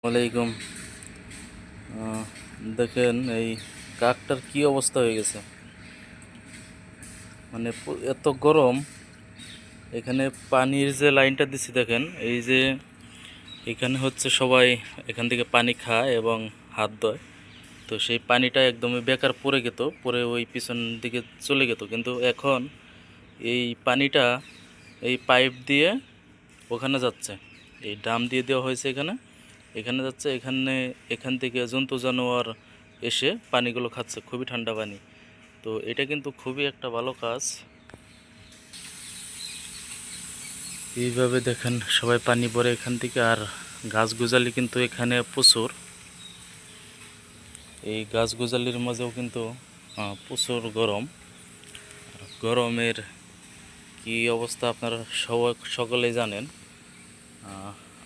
ওয়ালাইকুম। দেখেন এই কাকটার কি অবস্থা হয়ে গেছে, মানে এত গরম। এখানে পানির যে লাইনটা দিচ্ছি দেখেন, এই যে এখানে হচ্ছে সবাই এখান থেকে পানি খায় এবং হাত ধোয়। তো সেই পানিটা একদমই বেকার পড়ে যেত, পরে ওই পিছন দিকে চলে যেত, কিন্তু এখন এই পানিটা এই পাইপ দিয়ে ওখানে যাচ্ছে, এই ড্রাম দিয়ে দেওয়া হয়েছে এখানে, এখানে যাচ্ছে। এখান থেকে জন্তু জানোয়ার এসে পানিগুলো খাচ্ছে, খুবই ঠান্ডা পানি। তো এটা কিন্তু খুবই একটা ভালো কাজ। এইভাবে দেখেন সবাই পানি পরে এখান থেকে। আর গাছগুজালি কিন্তু এখানে প্রচুর, এই গাছগুজালির মাঝেও কিন্তু প্রচুর গরম। গরমের কি অবস্থা আপনারা সকলেই জানেন।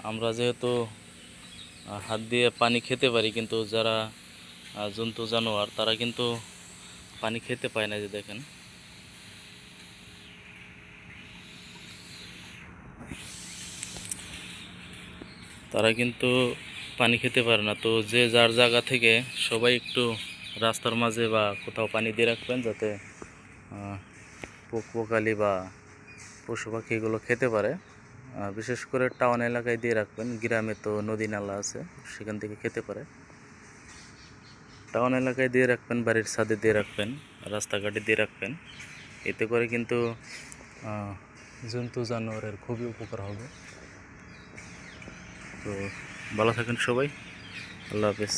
আমরা যেহেতু হাত দিয়ে পানি খেতে পারি, কিন্তু যারা জন্তু জানোয়ার তারা কিন্তু পানি খেতে পায় না। যে দেখেন, তারা কিন্তু পানি খেতে পারে না। তো যে যার জায়গা থেকে সবাই একটু রাস্তার মাঝে বা কোথাও পানি দিয়ে রাখবেন, যাতে পোকালি বা পশু পাখি এগুলো খেতে পারে। বিশেষ করে টাউন এলাকায় দিয়ে রাখবেন, গ্রামে তো নদী নালা আছে, সেখান থেকে খেতে পারে। টাউন এলাকায় দিয়ে রাখবেন, বাড়ির ছাদে দিয়ে রাখবেন, রাস্তাঘাটে দিয়ে রাখবেন। এতে করে কিন্তু জন্তু জানোয়ারের খুবই উপকার হবে। তো ভালো থাকেন সবাই, আল্লাহ হাফেজ।